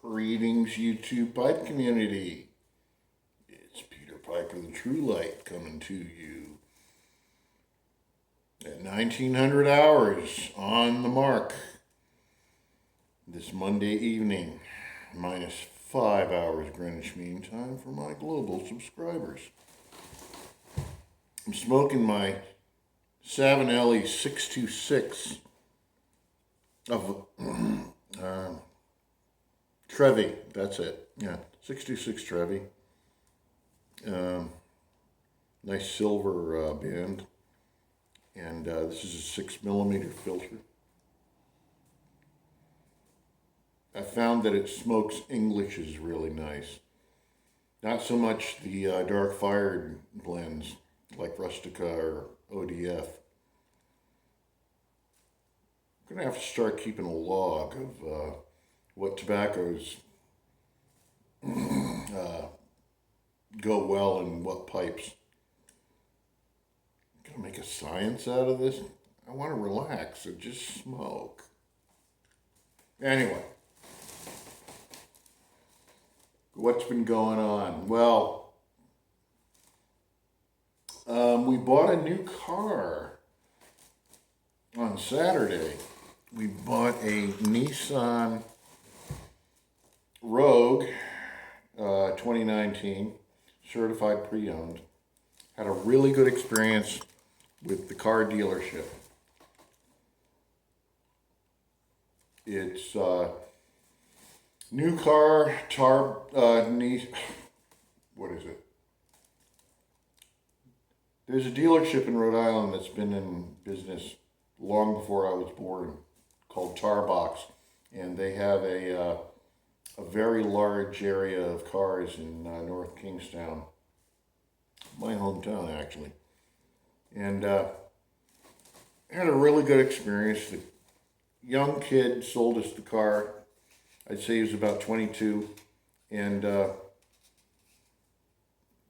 Greetings, YouTube pipe community. It's Peter Piper the True Light coming to you at 1900 hours on the mark this Monday evening, minus 5 hours Greenwich Mean Time for my global subscribers. I'm smoking my Savinelli 626 of Trevi, that's it. Yeah, 626 Trevi. Nice silver band. And this is a 6mm filter. I found that it smokes English is really nice. Not so much the dark fired blends like Rustica or ODF. I'm going to have to start keeping a log of what tobaccos go well in what pipes. I'm gonna make a science out of this. I want to relax and just smoke. Anyway, what's been going on? Well, we bought a new car on Saturday. We bought a Nissan Rogue 2019, certified pre-owned. Had a really good experience with the car dealership. It's new car, what is it? There's a dealership in Rhode Island that's been in business long before I was born, called Tarbox, and they have a very large area of cars in North Kingstown, my hometown actually, and had a really good experience. The young kid sold us the car. I'd say he was about 22, and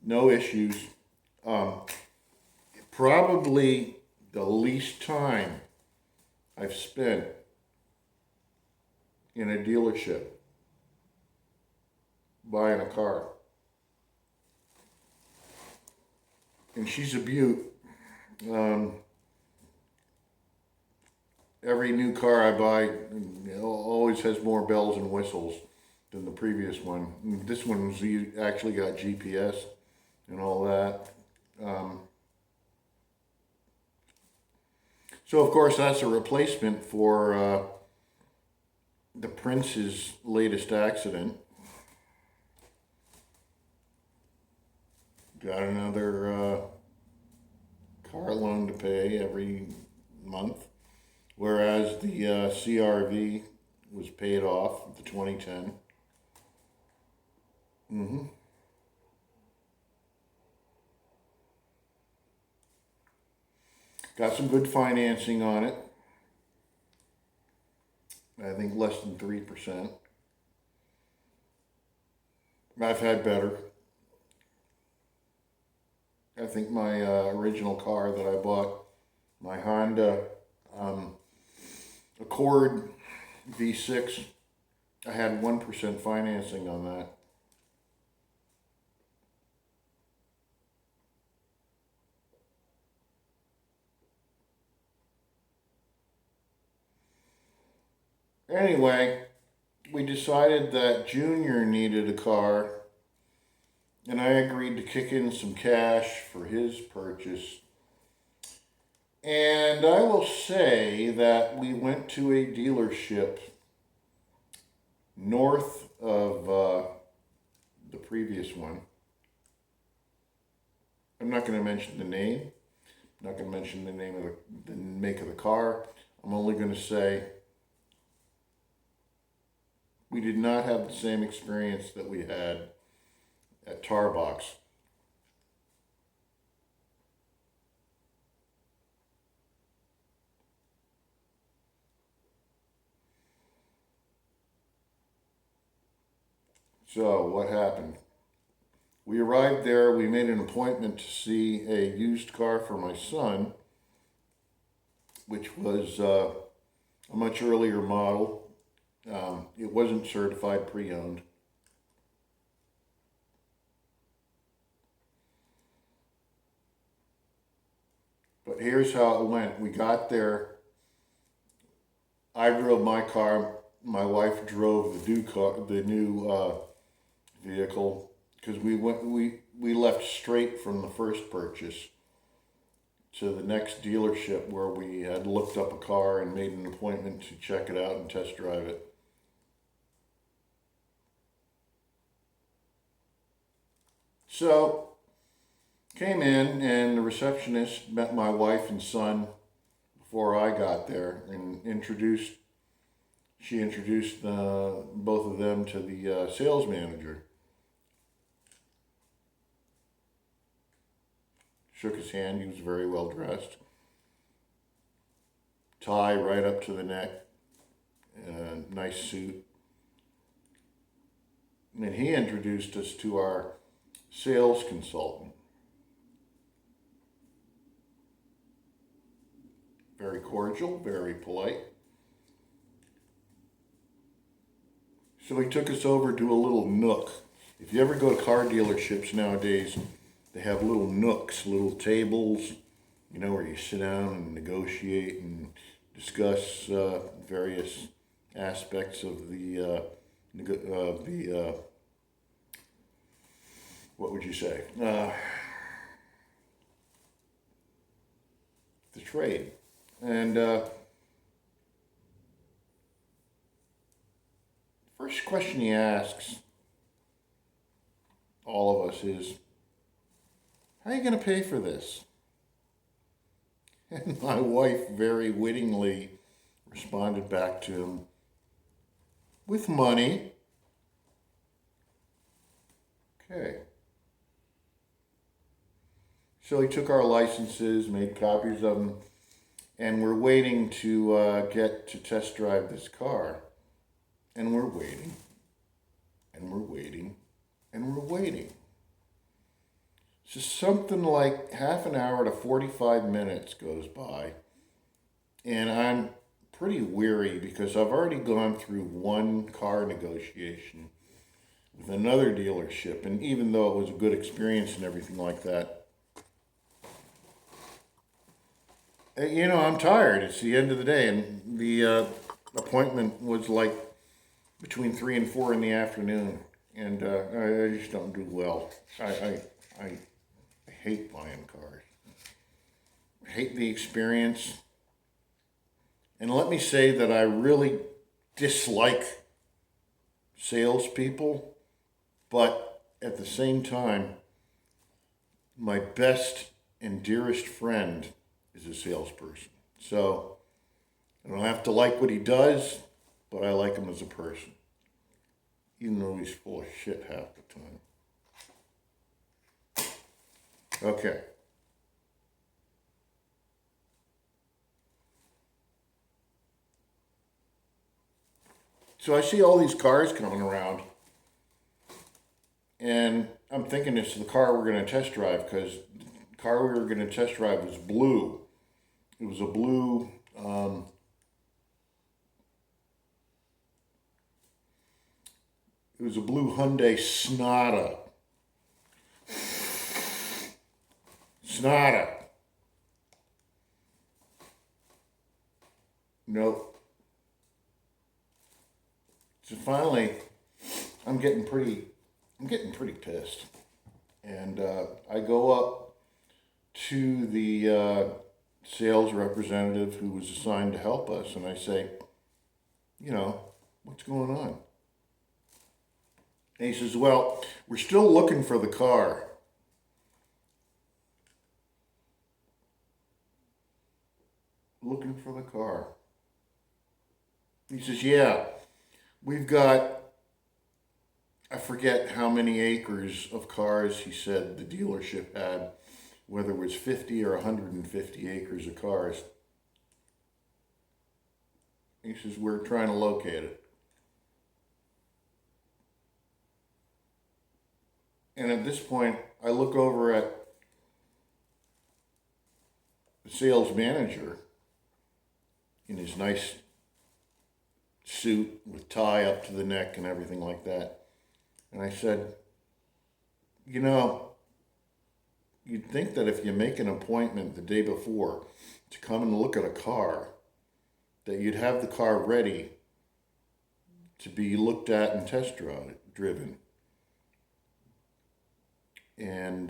no issues. Probably the least time I've spent in a dealership buying a car. And she's a beaut. Every new car I buy always has more bells and whistles than the previous one. This one's actually got GPS and all that. So of course that's a replacement for the Prince's latest accident. Got another car loan to pay every month, whereas the CRV was paid off, the 2010. Got some good financing on it. I think less than 3%. I've had better. I think my original car that I bought, my Honda Accord V6, I had 1% financing on that. Anyway, we decided that Junior needed a car, and I agreed to kick in some cash for his purchase. And I will say that we went to a dealership north of the previous one. I'm not going to mention the name. I'm not going to mention the name of the make of the car. I'm only going to say we did not have the same experience that we had at Tarbox. So what happened? We arrived there, we made an appointment to see a used car for my son, which was a much earlier model. It wasn't certified pre-owned. But here's how it went. We got there. I drove my car. My wife drove the new vehicle, because we left straight from the first purchase to the next dealership where we had looked up a car and made an appointment to check it out and test drive it. So came in, and the receptionist met my wife and son before I got there, and she introduced both of them to the sales manager. Shook his hand. He was very well dressed, tie right up to the neck, nice suit. And he introduced us to our sales consultant. Very cordial, very polite. So he took us over to a little nook. If you ever go to car dealerships nowadays, they have little nooks, little tables, where you sit down and negotiate and discuss various aspects of the what would you say? The trade. And first question he asks all of us is, how are you going to pay for this? And my wife very wittingly responded back to him, with money. Okay. So he took our licenses, made copies of them, and we're waiting to get to test drive this car. And we're waiting, and we're waiting, and we're waiting. So something like half an hour to 45 minutes goes by, and I'm pretty weary because I've already gone through one car negotiation with another dealership, and even though it was a good experience and everything like that, I'm tired. It's the end of the day, and the appointment was like between 3 and 4 in the afternoon, and I just don't do well. I hate buying cars. I hate the experience. And let me say that I really dislike salespeople, but at the same time, my best and dearest friend is a salesperson. So I don't have to like what he does, but I like him as a person, even though he's full of shit half the time. Okay. So I see all these cars coming around, and I'm thinking it's the car we're going to test drive, because the car we were going to test drive was blue. It was a blue, Hyundai Sonata. Nope. So finally, I'm getting pretty pissed, and I go up to the sales representative who was assigned to help us, and I say, what's going on? And he says, well, we're still looking for the car. Looking for the car. He says, yeah, we've got, I forget how many acres of cars he said the dealership had, whether it was 50 or 150 acres of cars. He says, we're trying to locate it. And at this point, I look over at the sales manager in his nice suit with tie up to the neck and everything like that. And I said, you know, you'd think that if you make an appointment the day before to come and look at a car, that you'd have the car ready to be looked at and test driven. And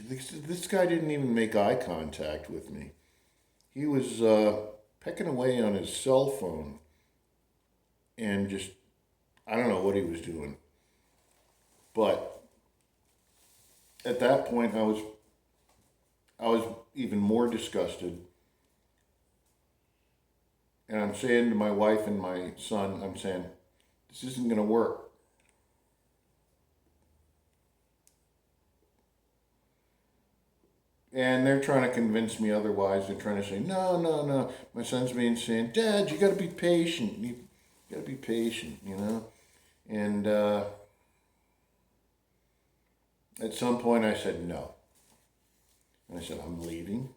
this guy didn't even make eye contact with me. He was pecking away on his cell phone and just, I don't know what he was doing. But at that point, I was even more disgusted. And I'm saying to my wife and my son, I'm saying, this isn't going to work. And they're trying to convince me otherwise. They're trying to say, no, no, no. My son's being saying, Dad, you got to be patient. You got to be patient, you know. And at some point I said no. And I said, I'm leaving.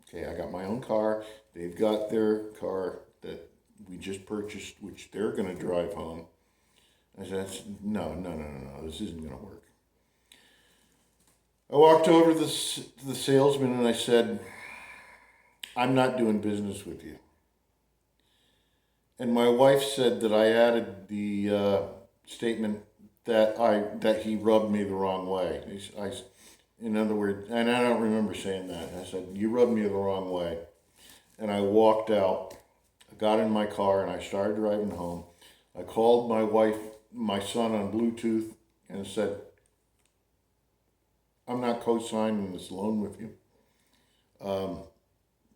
Okay, I got my own car. They've got their car that we just purchased, which they're going to drive home. I said, no, this isn't going to work. I walked over to the salesman and I said, I'm not doing business with you. And my wife said that I added the statement that he rubbed me the wrong way. In other words, and I don't remember saying that. I said, you rubbed me the wrong way. And I walked out. I got in my car and I started driving home. I called my son on Bluetooth and said, I'm not co-signing this loan with you.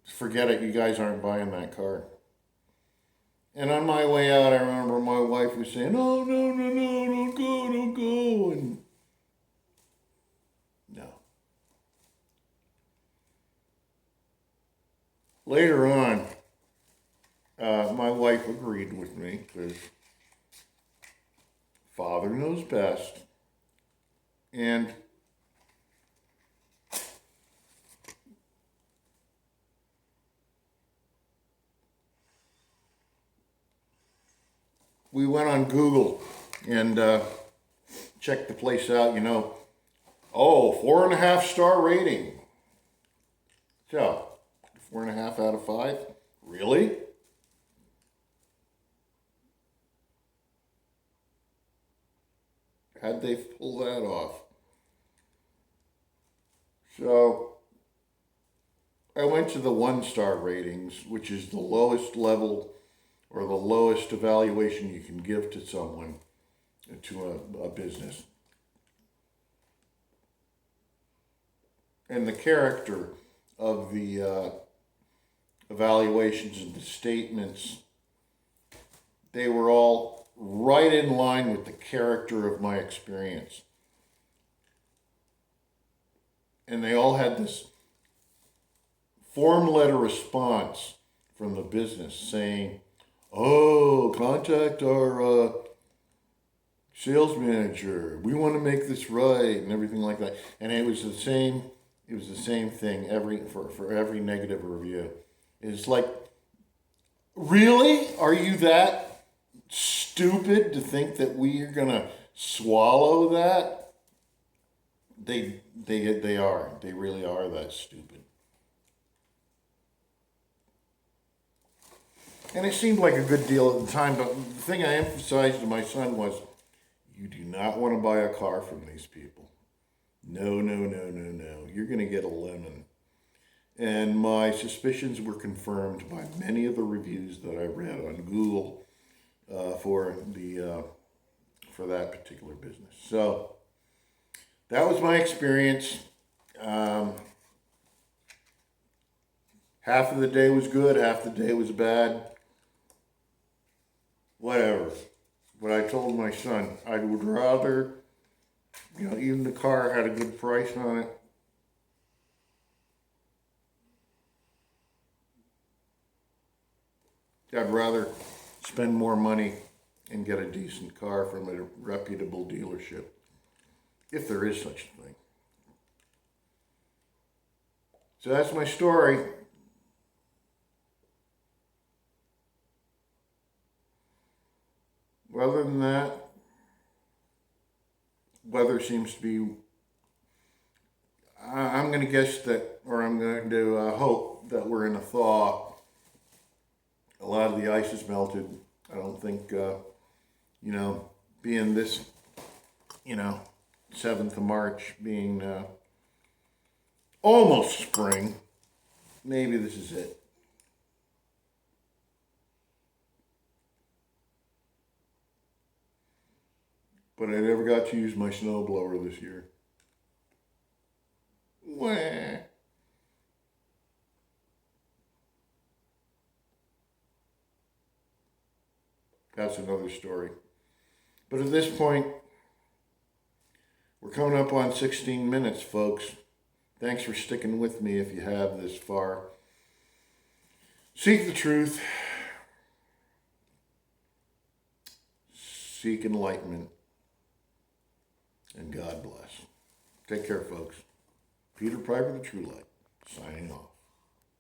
Forget it. You guys aren't buying that car. And on my way out, I remember my wife was saying, oh, no, don't go. And no. Later on, my wife agreed with me because father knows best. And we went on Google and checked the place out, 4.5 star rating. So, 4.5 out of 5? Really? How'd they pull that off? So, I went to the 1-star ratings, which is the lowest level or the lowest evaluation you can give to someone, to a business. And the character of the evaluations and the statements, they were all right in line with the character of my experience. And they all had this form letter response from the business saying, oh, contact our sales manager. We want to make this right and everything like that. And it was the same thing for every negative review. It's like, really? Are you that stupid to think that we are gonna swallow that? They are. They really are that stupid. And it seemed like a good deal at the time, but the thing I emphasized to my son was, you do not want to buy a car from these people. No. You're going to get a lemon. And my suspicions were confirmed by many of the reviews that I read on Google for that particular business. So that was my experience. Half of the day was good, half the day was bad. Whatever. But I told my son, I would rather, even the car had a good price on it. I'd rather spend more money and get a decent car from a reputable dealership, if there is such a thing. So that's my story. Other than that, weather seems to be. I'm going to guess that, or I'm going to hope that we're in a thaw. A lot of the ice is melted. I don't think, being this, 7th of March, being almost spring, maybe this is it. But I never got to use my snowblower this year. Wah. That's another story. But at this point, we're coming up on 16 minutes, folks. Thanks for sticking with me if you have this far. Seek the truth. Seek enlightenment. And God bless. Take care, folks. Peter Piper, the True Light, signing off.